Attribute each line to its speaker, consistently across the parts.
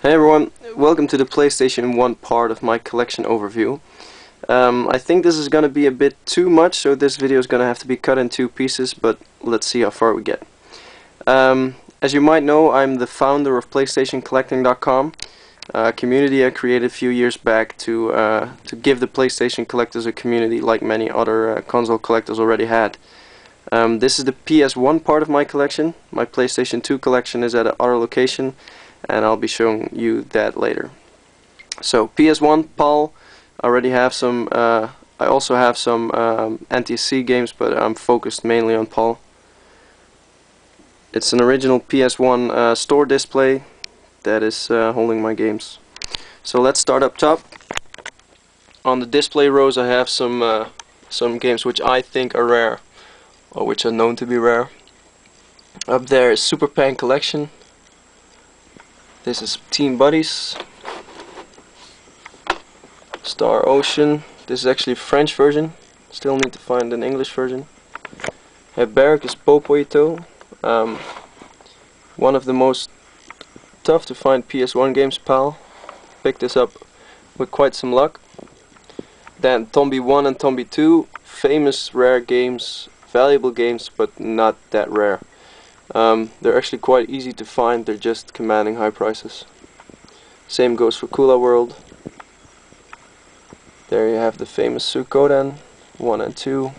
Speaker 1: Hey everyone, welcome to the PlayStation 1 part of my collection overview. I think this is going to be a bit too much, so this video is going to have to be cut in two pieces, but let's see how far we get. As you might know, I'm the founder of PlayStationCollecting.com, a community I created a few years back to give the PlayStation collectors a community like many other console collectors already had. This is the PS1 part of my collection. My PlayStation 2 collection is at another location, and I'll be showing you that later. So PS1, PAL. I already have some. I also have some NTSC games, but I'm focused mainly on PAL. It's an original PS1 store display that is holding my games. So let's start up top. On the display rows, I have some games which I think are rare, or which are known to be rare. Up there is Super Pan Collection. This is Team Buddies. Star Ocean. This is actually a French version. Still need to find an English version. Barrack is Popoito. One of the most tough to find PS1 games, PAL. Picked this up with quite some luck. Then Tombi 1 and Tombi 2. Famous rare games. Valuable games, but not that rare. They're actually quite easy to find, they're just commanding high prices. Same goes for Kula World. There you have the famous Suikoden 1 and 2.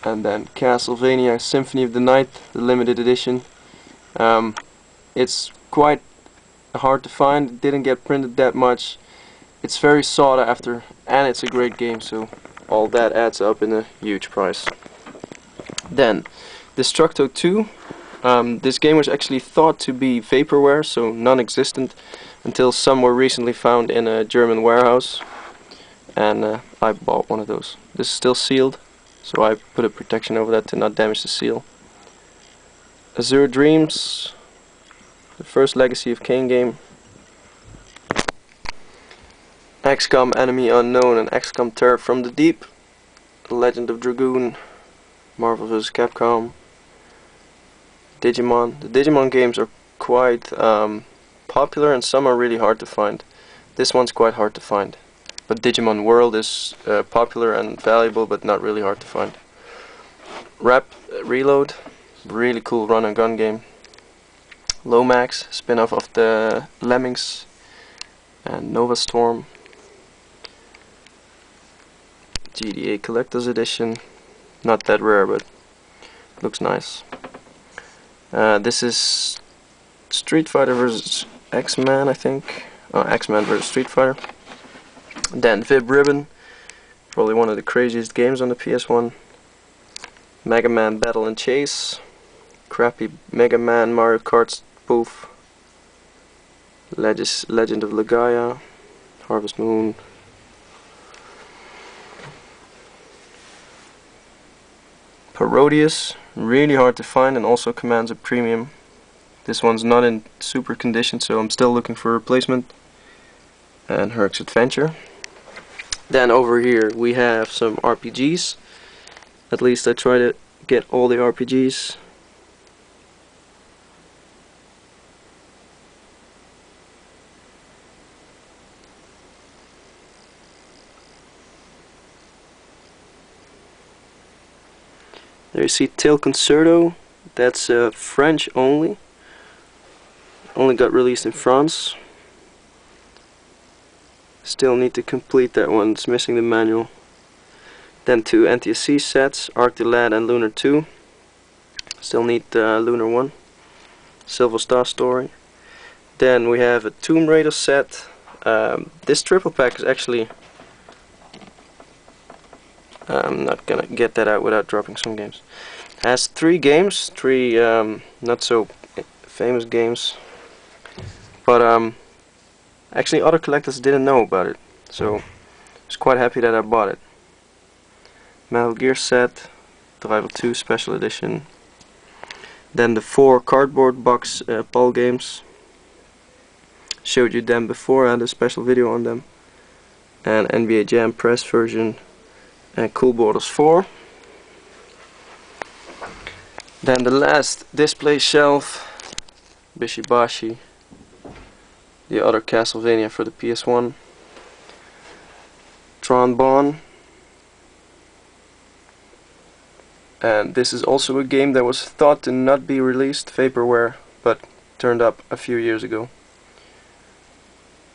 Speaker 1: And then Castlevania Symphony of the Night, the limited edition. It's quite hard to find, it didn't get printed that much. It's very sought after, and it's a great game, so all that adds up in a huge price. Then Destructo 2. This game was actually thought to be vaporware, so non-existent, until some were recently found in a German warehouse, and I bought one of those. This is still sealed, so I put a protection over that to not damage the seal. Azure Dreams, the first Legacy of Kain game. XCOM Enemy Unknown and XCOM Terror from the Deep. Legend of Dragoon. Marvel vs. Capcom. Digimon. The Digimon games are quite popular, and some are really hard to find. This one's quite hard to find. But Digimon World is popular and valuable, but not really hard to find. Reload. Really cool run and gun game. Lomax, spin-off of the Lemmings. And Nova Storm. GDA Collector's Edition. Not that rare, but looks nice. This is Street Fighter vs. X-Man, I think. X-Man vs. Street Fighter. Then Vib Ribbon. Probably one of the craziest games on the PS1. Mega Man Battle and Chase. Crappy Mega Man Mario Kart spoof. Legend of Legaia. Harvest Moon. Parodius, really hard to find and also commands a premium. This one's not in super condition, so I'm still looking for a replacement. And Herc's Adventure. Then over here we have some RPGs. At least I try to get all the RPGs. There you see Tail Concerto, that's French only got released in France. Still need to complete that one, it's missing the manual. Then two NTSC sets, Arc the Lad and Lunar 2. Still need Lunar 1. Silver Star Story. Then we have a Tomb Raider set. This triple pack is actually... I'm not gonna get that out without dropping some games. Has three games, three not so famous games, but actually other collectors didn't know about it, so I was quite happy that I bought it. Metal Gear set, Driver 2 Special Edition. Then the 4 cardboard box PAL games. Showed you them before, I had a special video on them. And NBA Jam Press version. And Cool Borders 4. Then the last display shelf, Bishibashi, the other Castlevania for the PS1, Tron, and this is also a game that was thought to not be released, vaporware, but turned up a few years ago.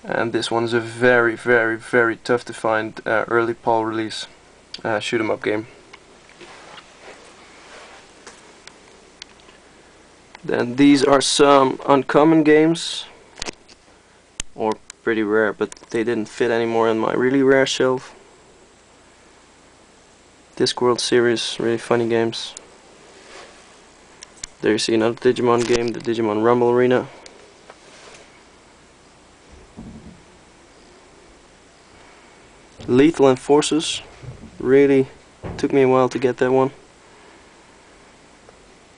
Speaker 1: And this one's a very, very, very tough to find early PAL release shoot 'em up game. Then these are some uncommon games, or pretty rare, but they didn't fit anymore in my really rare shelf. Discworld series, really funny games. There you see another Digimon game, the Digimon Rumble Arena. Lethal Enforcers, really took me a while to get that one.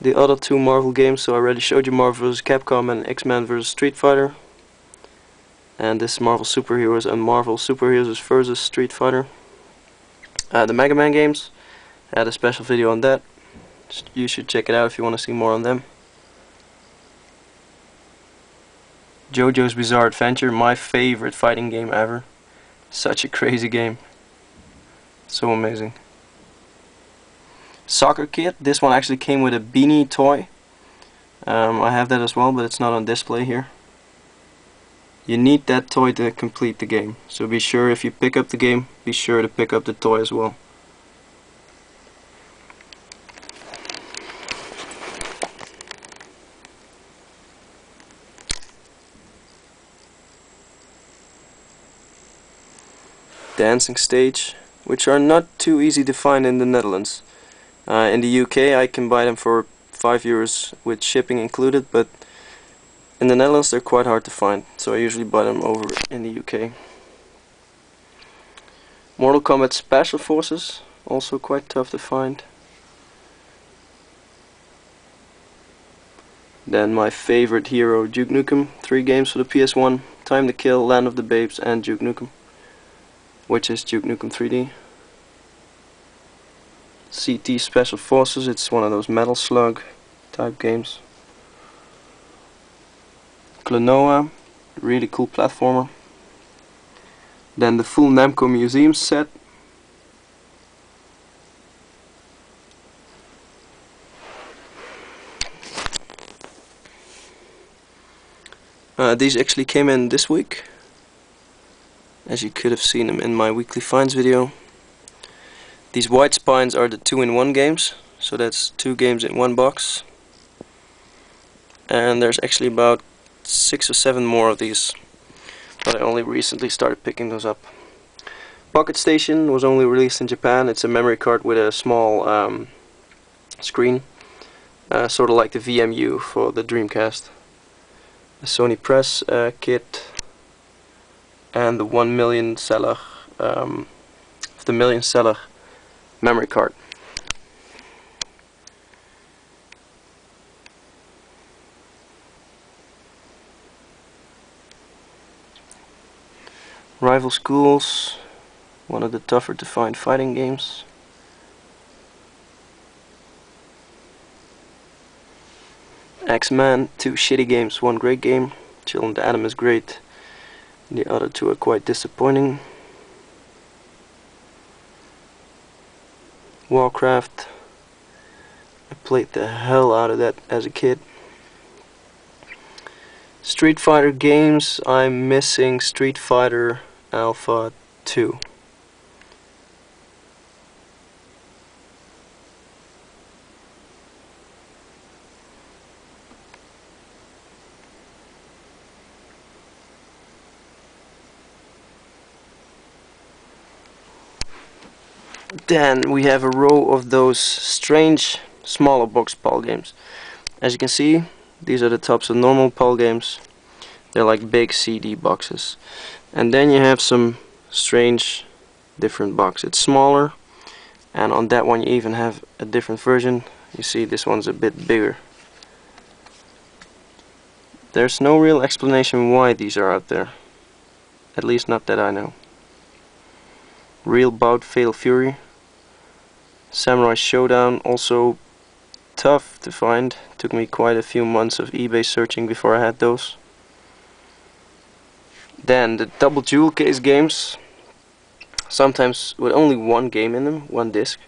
Speaker 1: The other two Marvel games, so I already showed you Marvel vs. Capcom and X-Men vs. Street Fighter. And this Marvel Superheroes and Marvel Superheroes vs. Street Fighter. The Mega Man games, I had a special video on that. You should check it out if you want to see more on them. Jojo's Bizarre Adventure, my favorite fighting game ever. Such a crazy game. So amazing. Soccer Kid, this one actually came with a beanie toy. I have that as well, but it's not on display here. You need that toy to complete the game, so be sure if you pick up the game, be sure to pick up the toy as well. Dancing Stage, which are not too easy to find in the Netherlands. In the UK I can buy them for €5 with shipping included, but in the Netherlands they're quite hard to find, so I usually buy them over in the UK. Mortal Kombat Special Forces, also quite tough to find. Then my favorite hero, Duke Nukem, 3 games for the PS1, Time to Kill, Land of the Babes and Duke Nukem, which is Duke Nukem 3D. CT Special Forces, it's one of those Metal Slug type games. Klonoa, really cool platformer. Then the full Namco Museum set. These actually came in this week, as you could have seen them in my weekly finds video. These White Spines are the 2-in-1 games, so that's 2 games in one box. And there's actually about 6 or 7 more of these, but I only recently started picking those up. Pocketstation was only released in Japan. It's a memory card with a small screen, sort of like the VMU for the Dreamcast. A Sony Press kit, and the 1 million seller, the million seller memory card. Rival Schools, one of the tougher to find fighting games. X-Men, 2 shitty games, 1 great game. Children of the Atom is great, the other 2 are quite disappointing. Warcraft, I played the hell out of that as a kid. Street Fighter games, I'm missing Street Fighter Alpha 2. Then we have a row of those strange smaller box PAL games. As you can see, these are the tops of normal PAL games. They're like big CD boxes. And then you have some strange different box. It's smaller, and on that one you even have a different version. You see this one's a bit bigger. There's no real explanation why these are out there. At least not that I know. Real Bout Fatal Fury. Samurai Showdown, also tough to find. Took me quite a few months of eBay searching before I had those. Then the double jewel case games, sometimes with only one game in them, one disc.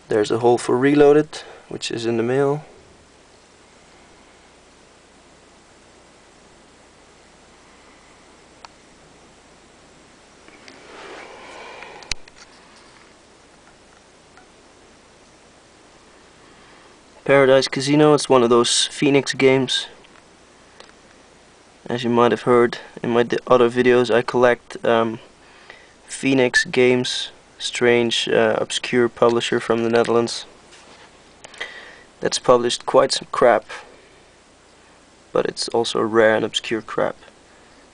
Speaker 1: There's a hole for Reloaded, which is in the mail. Paradise Casino, it's one of those Phoenix games. As you might have heard in my other videos, I collect Phoenix games, strange, obscure publisher from the Netherlands. That's published quite some crap, but it's also rare and obscure crap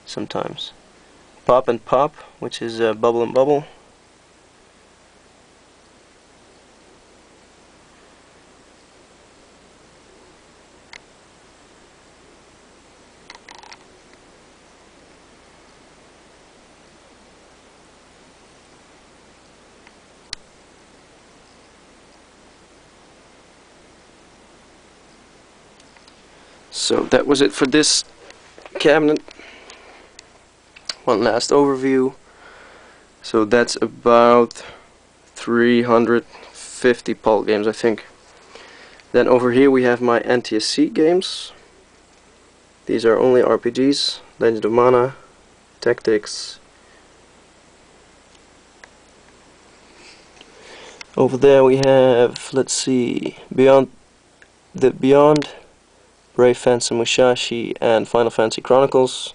Speaker 1: sometimes. Pop and Pop, which is Bubble and Bubble. So that was it for this cabinet. One last overview. So that's about 350 Pulp games, I think. Then over here we have my NTSC games. These are only RPGs. Legend of Mana, Tactics. Over there we have, let's see, Beyond, Brave Fence and Musashi, and Final Fantasy Chronicles.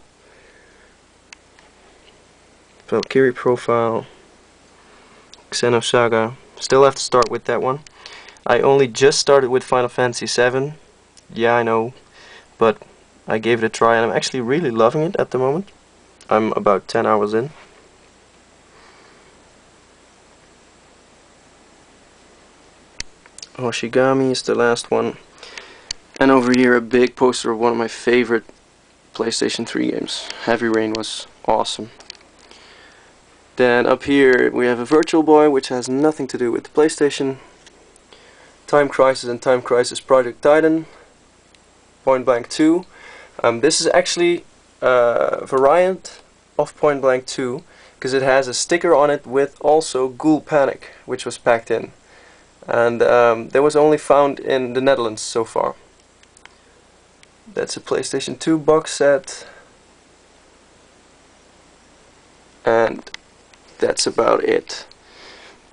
Speaker 1: Valkyrie Profile, Xenosaga. Still have to start with that one. I only just started with Final Fantasy VII. Yeah, I know, but I gave it a try and I'm actually really loving it at the moment. I'm about 10 hours in. Hoshigami is the last one. And over here a big poster of one of my favorite PlayStation 3 games. Heavy Rain was awesome. Then up here we have a Virtual Boy, which has nothing to do with the PlayStation. Time Crisis and Time Crisis Project Titan. Point Blank 2. This is actually a variant of Point Blank 2, because it has a sticker on it with also Ghoul Panic, which was packed in. And that was only found in the Netherlands so far. That's a PlayStation 2 box set. And that's about it.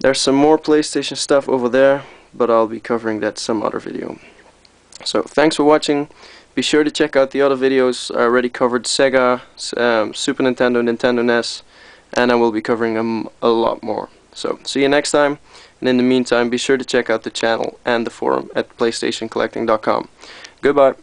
Speaker 1: There's some more PlayStation stuff over there, but I'll be covering that some other video. So thanks for watching. Be sure to check out the other videos. I already covered Sega, Super Nintendo, Nintendo NES, and I will be covering them a lot more. So see you next time, and in the meantime be sure to check out the channel and the forum at PlayStationCollecting.com. Goodbye.